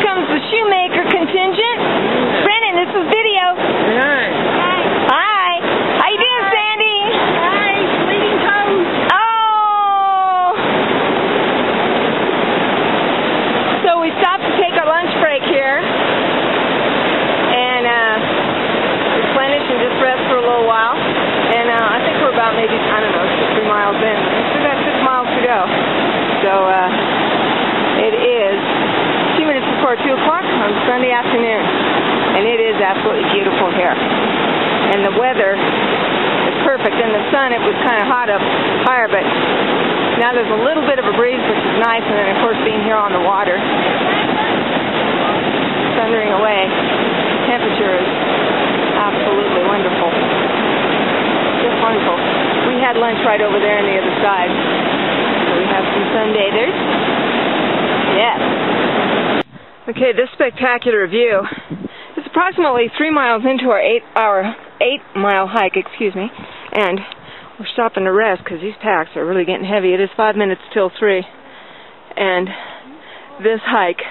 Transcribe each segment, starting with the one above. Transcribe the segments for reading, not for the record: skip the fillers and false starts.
comes the shoemaker contingent. Brennan, this is video. Hi. Hi. How you doing, Sandy? Hi. Bleeding toes. Oh. So we stopped to take our lunch break here and replenish and just rest for a little while. And I think we're about maybe, I don't know, 2 or 3 miles in. We still got 6 miles to go. So it is 2 minutes before 2 o'clock on Sunday afternoon. And it is absolutely beautiful here. And the weather is perfect. In the sun, it was kind of hot up higher, but now there's a little bit of a breeze, which is nice. And then, of course, being here on the water, thundering away, the temperature is absolutely wonderful. Just wonderful. We had lunch right over there on the other side. So we have some sunbathers. Yes. Okay, this spectacular view is approximately 3 miles into our 8-mile hike, and we're stopping to rest because these packs are really getting heavy. It is 5 minutes till 3, and this hike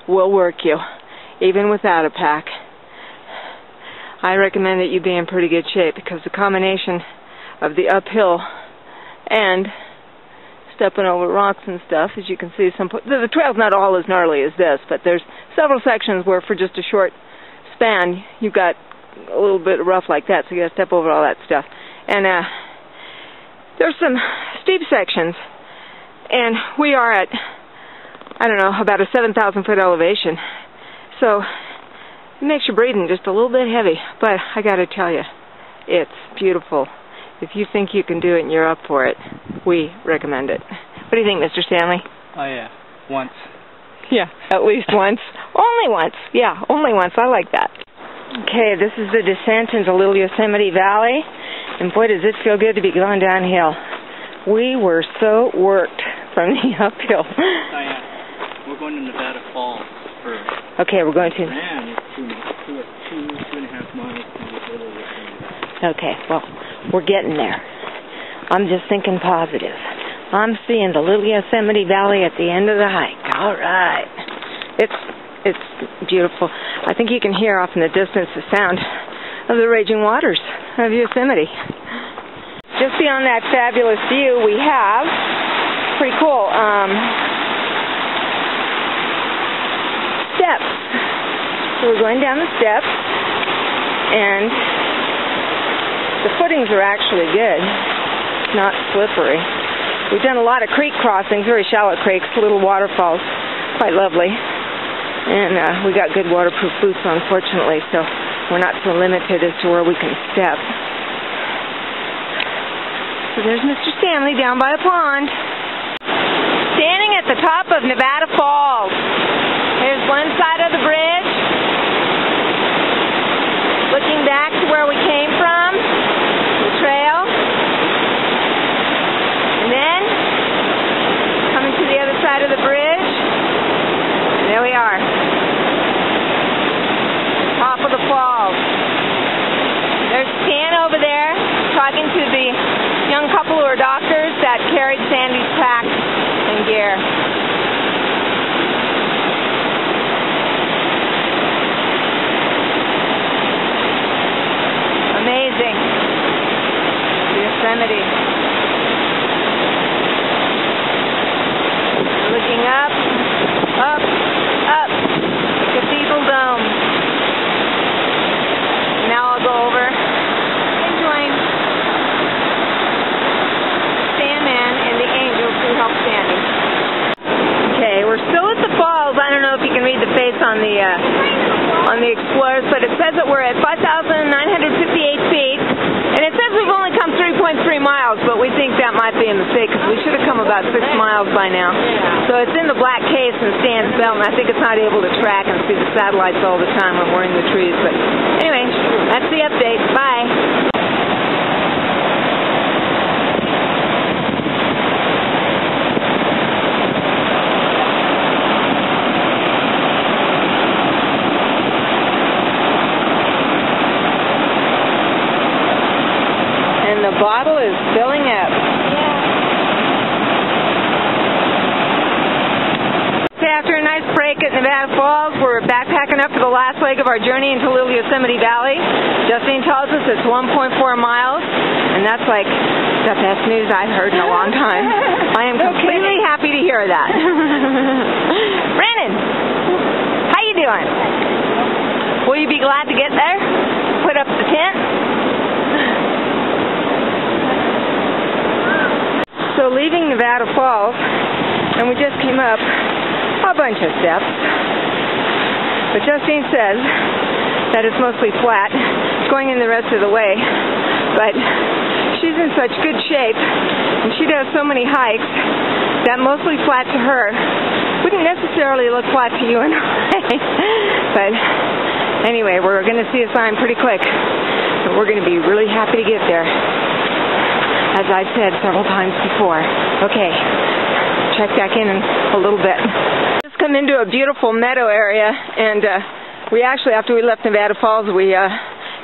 will work you, even without a pack. I recommend that you be in pretty good shape because the combination of the uphill and stepping over rocks and stuff, as you can see, the trail's not all as gnarly as this, but there's several sections where for just a short span you've got a little bit rough like that, so you got to step over all that stuff. And there's some steep sections, and we are at, I don't know, about a 7,000 foot elevation, so it makes your breathing just a little bit heavy, but I got to tell you, it's beautiful. If you think you can do it and you're up for it, we recommend it. What do you think, Mr. Stanley? Oh, yeah. Once. Yeah, at least once. Only once. Yeah, only once. I like that. Okay, this is the descent into Little Yosemite Valley, and boy, does it feel good to be going downhill. We were so worked from the uphill. Oh, yeah. We're going to Nevada Falls first. Okay, we're going to... Man, it's 2.5 miles to Little Yosemite Valley. Okay, well, we're getting there. I'm just thinking positive. I'm seeing the Little Yosemite Valley at the end of the hike. All right. It's beautiful. I think you can hear off in the distance the sound of the raging waters of Yosemite. Just beyond that fabulous view we have, pretty cool, steps. So we're going down the steps, and the footings are actually good, not slippery. We've done a lot of creek crossings, very shallow creeks, little waterfalls, quite lovely. And we got good waterproof boots, unfortunately, so we're not so limited as to where we can step. So there's Mr. Stanley down by a pond. Standing at the top of Nevada Falls. Here's one side of the bridge. Looking back to where we came from, the trail. And then, coming to the other side of the bridge. And there we are. Top of the falls. There's Stan over there talking to the young couple who are doctors that carried Sandy's pack and gear. Amazing. Yosemite. Looking up, up, up. Cathedral Dome. Now I'll go over and join Sandman and the angels who help Sandy. Okay, we're still at the falls. I don't know if you can read the face on the Explorers, but it says that we're at 5,958 feet, and it says we've only come 3.3 miles, but we think that might be a mistake because we should have come about 6 miles by now. So it's in the black case in Stan's belt, and I think it's not able to track and see the satellites all the time when we're in the trees. But anyway, that's the update. Bye. And the bottle is filling up. Yeah. Okay, after a nice break at Nevada Falls, we're packing up for the last leg of our journey into Little Yosemite Valley. Justine tells us it's 1.4 miles, and that's like the best news I've heard in a long time. I am completely happy to hear that. Brandon, how you doing? Will you be glad to get there? Put up the tent? So leaving Nevada Falls, and we just came up a bunch of steps. But Justine says that it's mostly flat, going in the rest of the way. But she's in such good shape, and she does so many hikes, that mostly flat to her wouldn't necessarily look flat to you and I. But anyway, we're going to see a sign pretty quick. So we're going to be really happy to get there, as I've said several times before. Okay, check back in a little bit. Just come into a beautiful meadow area, and we actually, after we left Nevada Falls, we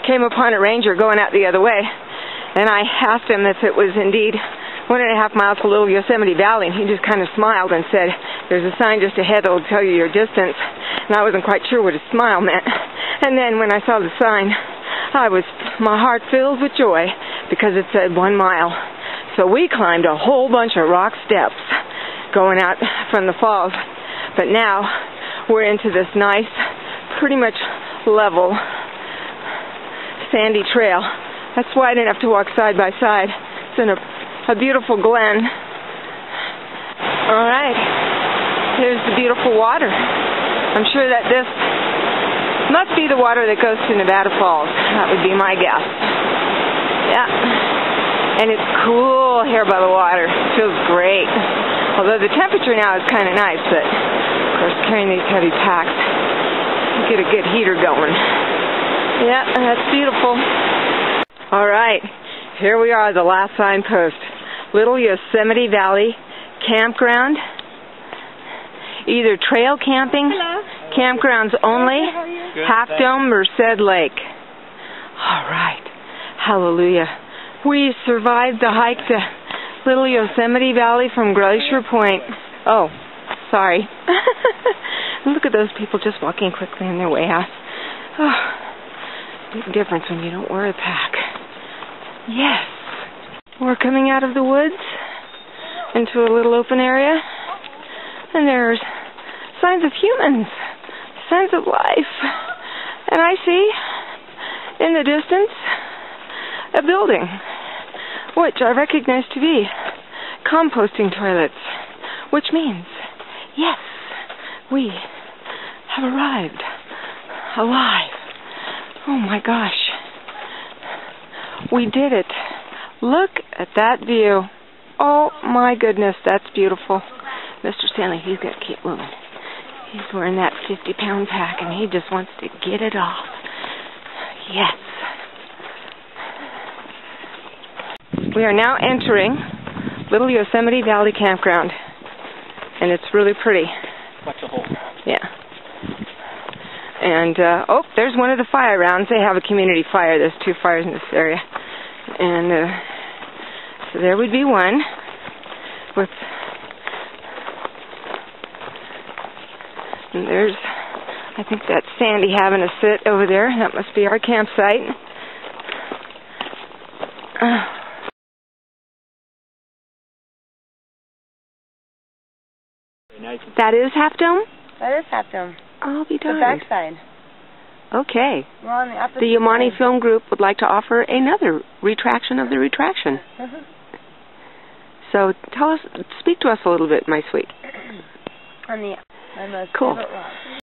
came upon a ranger going out the other way, and I asked him if it was indeed 1.5 miles to Little Yosemite Valley, and he just kind of smiled and said, "There's a sign just ahead that will tell you your distance." And I wasn't quite sure what his smile meant. And then when I saw the sign, my heart filled with joy, because it said 1 mile. So we climbed a whole bunch of rock steps going out from the falls. But now we're into this nice, pretty much level, sandy trail. That's wide enough to walk side by side. It's in a beautiful glen. All right, here's the beautiful water. I'm sure that this must be the water that goes to Nevada Falls. That would be my guess. Yeah. And it's cool here by the water. It feels great. Although the temperature now is kind of nice, but of course carrying these heavy packs, you get a good heater going. Yeah, that's beautiful. All right, here we are, the last signpost. Little Yosemite Valley Campground. Either trail camping, campgrounds only, Half Dome, Merced Lake. All right, hallelujah. We survived the hike to Little Yosemite Valley from Glacier Point. Oh, sorry. Look at those people just walking quickly on their way out. Oh, big difference when you don't wear a pack. Yes. We're coming out of the woods into a little open area, and there's signs of humans, signs of life. And I see in the distance a building, which I recognize to be composting toilets, which means, yes, we have arrived alive. Oh my gosh. We did it. Look at that view. Oh my goodness, that's beautiful. Mr. Stanley, he's got to keep moving. He's wearing that 50-pound pack, and he just wants to get it off. Yes. We are now entering Little Yosemite Valley Campground, and it's really pretty. Watch a hole. Yeah. And, oh, there's one of the fire rounds. They have a community fire. There's 2 fires in this area. And, so there would be one with, and there's, I think that's Sandy having a sit over there. That must be our campsite. That is Half Dome? That is Half Dome. I'll be darned. The backside. Okay. We're on the opposite The Yamani side. Film Group would like to offer another retraction of the retraction. So speak to us a little bit, my sweet. On the most Cool. favorite rock.